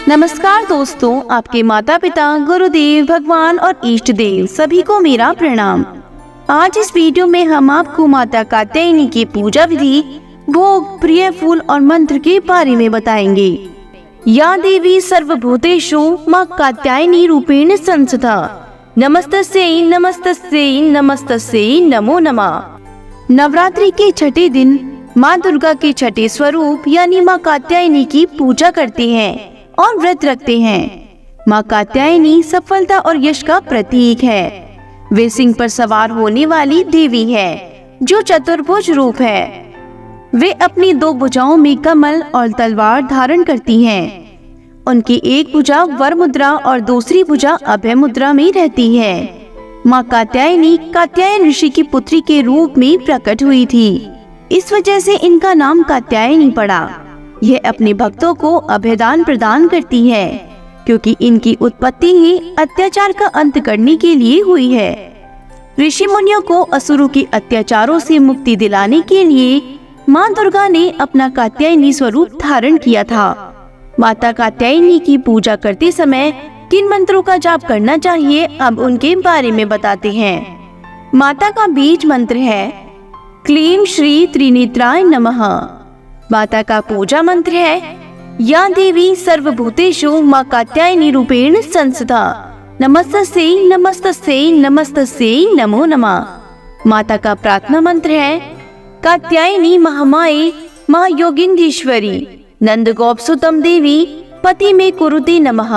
नमस्कार दोस्तों, आपके माता पिता, गुरुदेव, भगवान और इष्ट देव सभी को मेरा प्रणाम। आज इस वीडियो में हम आपको माता कात्यायनी की पूजा विधि, भोग, प्रिय फूल और मंत्र के बारे में बताएंगे। या देवी सर्वभूतेषु मां कात्यायनी रूपेण संस्थिता, नमस्तस्यै नमस्तस्यै नमस्तस्यै नमो नमः। नवरात्रि के छठे दिन माँ दुर्गा के छठे स्वरूप यानी माँ कात्यायनी की पूजा करते हैं और व्रत रखते हैं। माँ कात्यायनी सफलता और यश का प्रतीक है। वे सिंह पर सवार होने वाली देवी है जो चतुर्भुज रूप है। वे अपनी दो भुजाओं में कमल और तलवार धारण करती हैं। उनकी एक भुजा वर मुद्रा और दूसरी भुजा अभय मुद्रा में रहती है। माँ कात्यायनी कात्यायन ऋषि की पुत्री के रूप में प्रकट हुई थी। इस वजह से इनका नाम कात्यायनी पड़ा। यह अपने भक्तों को अभयदान प्रदान करती है क्योंकि इनकी उत्पत्ति ही अत्याचार का अंत करने के लिए हुई है। ऋषि मुनियों को असुरों के अत्याचारों से मुक्ति दिलाने के लिए माँ दुर्गा ने अपना कात्यायनी स्वरूप धारण किया था। माता कात्यायनी की पूजा करते समय किन मंत्रों का जाप करना चाहिए, अब उनके बारे में बताते हैं। माता का बीज मंत्र है क्लीं श्री त्रिनेत्राय नमः। माता का पूजा मंत्र है या देवी सर्वभूतेषु मां कात्यायनी रूपेण संस्थिता, नमस्तस्यै नमस्तस्यै नमस्तस्यै नमो नमः। माता का प्रार्थना मंत्र है कात्यायनी महामाये महायोगिंदीश्वरी नंद गोप सुतम देवी पति में कुरुते नमः।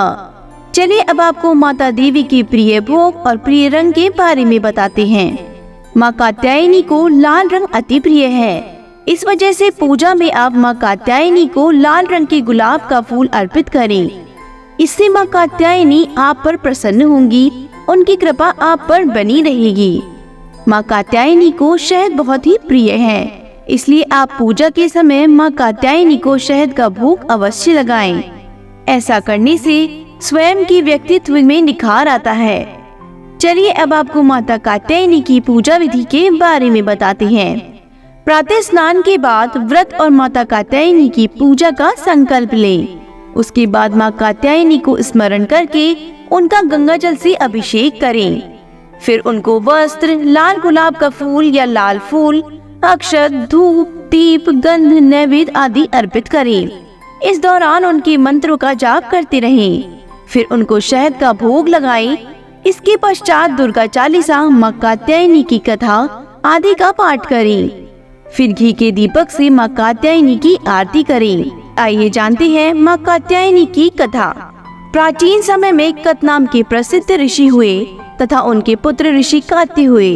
चलिए अब आपको माता देवी के प्रिय भोग और प्रिय रंग के बारे में बताते हैं। माँ कात्यायनी को लाल रंग अति प्रिय है। इस वजह से पूजा में आप माँ कात्यायनी को लाल रंग के गुलाब का फूल अर्पित करें। इससे माँ कात्यायनी आप पर प्रसन्न होंगी, उनकी कृपा आप पर बनी रहेगी। माँ कात्यायनी को शहद बहुत ही प्रिय है, इसलिए आप पूजा के समय माँ कात्यायनी को शहद का भोग अवश्य लगाएं। ऐसा करने से स्वयं की व्यक्तित्व में निखार आता है। चलिए अब आपको माता कात्यायनी की पूजा विधि के बारे में बताते हैं। प्रातः स्नान के बाद व्रत और माता कात्यायनी की पूजा का संकल्प लें। उसके बाद माँ कात्यायनी को स्मरण करके उनका गंगा जल से अभिषेक करें। फिर उनको वस्त्र, लाल गुलाब का फूल या लाल फूल, अक्षत, धूप, दीप, गंध, नैवेद्य आदि अर्पित करें। इस दौरान उनके मंत्रों का जाप करते रहें। फिर उनको शहद का भोग लगाएं। इसके पश्चात दुर्गा चालीसा, माँ कात्यायनी की कथा आदि का पाठ करें। फिर घी के दीपक से माँ कात्यायनी की आरती करें। आइए जानते हैं माँ कात्यायनी की कथा। प्राचीन समय में कत नाम के प्रसिद्ध ऋषि हुए तथा उनके पुत्र ऋषि कात्य हुए।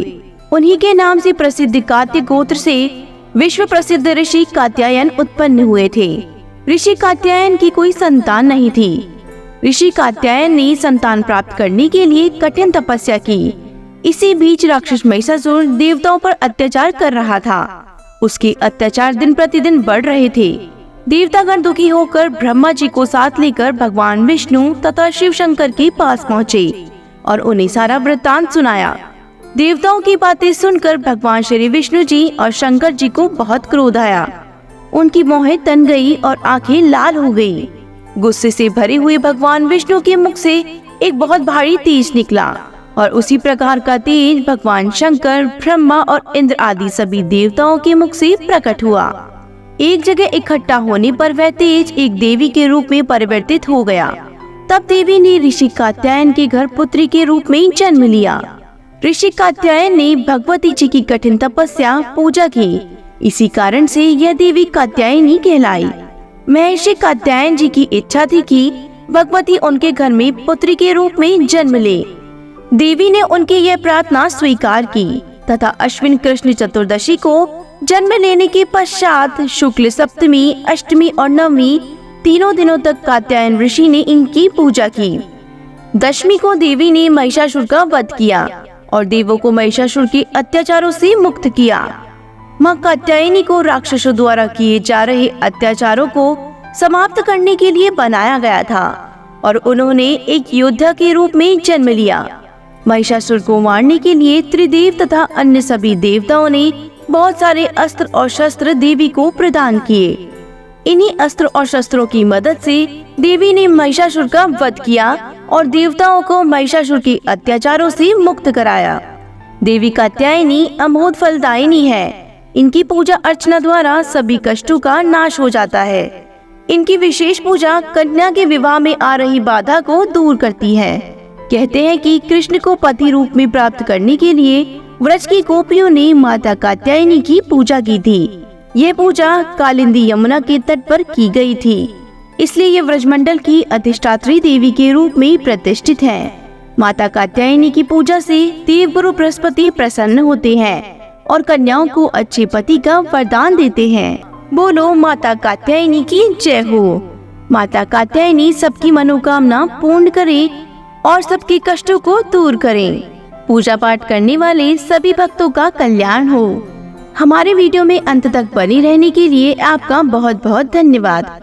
उन्हीं के नाम से प्रसिद्ध कात्य गोत्र से विश्व प्रसिद्ध ऋषि कात्यायन उत्पन्न हुए थे। ऋषि कात्यायन की कोई संतान नहीं थी। ऋषि कात्यायन ने संतान प्राप्त करने के लिए कठिन तपस्या की। इसी बीच राक्षस महिषासुर देवताओं पर अत्याचार कर रहा था। उसके अत्याचार दिन प्रतिदिन बढ़ रहे थे। देवतागण दुखी होकर ब्रह्मा जी को साथ लेकर भगवान विष्णु तथा शिव शंकर के पास पहुँचे और उन्हें सारा वृत्तांत सुनाया। देवताओं की बातें सुनकर भगवान श्री विष्णु जी और शंकर जी को बहुत क्रोध आया। उनकी मोहें तन गई और आंखें लाल हो गई। गुस्से से भरे हुए भगवान विष्णु के मुख से एक बहुत भारी तेज निकला और उसी प्रकार का तेज भगवान शंकर, ब्रह्मा और इंद्र आदि सभी देवताओं के मुख से प्रकट हुआ। एक जगह इकट्ठा होने पर वह तेज एक देवी के रूप में परिवर्तित हो गया। तब देवी ने ऋषि कात्यायन के घर पुत्री के रूप में जन्म लिया। ऋषि कात्यायन ने भगवती जी की कठिन तपस्या पूजा की। इसी कारण से यह देवी कात्यायनी कहलाई। महर्षि कात्यायन जी की इच्छा थी कि भगवती उनके घर में पुत्री के रूप में जन्म ले। देवी ने उनकी यह प्रार्थना स्वीकार की तथा अश्विन कृष्ण चतुर्दशी को जन्म लेने के पश्चात शुक्ल सप्तमी, अष्टमी और नवमी तीनों दिनों तक कात्यायन ऋषि ने इनकी पूजा की। दशमी को देवी ने महिषासुर का वध किया और देवों को महिषासुर के अत्याचारों से मुक्त किया। माँ कात्यायनी को राक्षसों द्वारा किए जा रहे अत्याचारों को समाप्त करने के लिए बनाया गया था और उन्होंने एक योद्धा के रूप में जन्म लिया। महिषासुर को मारने के लिए त्रिदेव तथा अन्य सभी देवताओं ने बहुत सारे अस्त्र और शस्त्र देवी को प्रदान किए। इन्हीं अस्त्र और शस्त्रों की मदद से देवी ने महिषासुर का वध किया और देवताओं को महिषासुर के अत्याचारों से मुक्त कराया। देवी कात्यायनी अमोघ फलदायिनी है। इनकी पूजा अर्चना द्वारा सभी कष्टों का नाश हो जाता है। इनकी विशेष पूजा कन्या के विवाह में आ रही बाधा को दूर करती है। कहते हैं कि कृष्ण को पति रूप में प्राप्त करने के लिए व्रज की गोपियों ने माता कात्यायनी की पूजा की थी। यह पूजा कालिंदी यमुना के तट पर की गई थी, इसलिए ये व्रजमंडल की अधिष्ठात्री देवी के रूप में प्रतिष्ठित है। माता कात्यायनी की पूजा से देवगुरु बृहस्पति प्रसन्न होते हैं और कन्याओं को अच्छे पति का वरदान देते हैं। बोलो माता कात्यायनी की जय हो। माता कात्यायनी सबकी मनोकामना पूर्ण करे और सबके कष्टों को दूर करें। पूजा पाठ करने वाले सभी भक्तों का कल्याण हो। हमारे वीडियो में अंत तक बने रहने के लिए आपका बहुत बहुत धन्यवाद।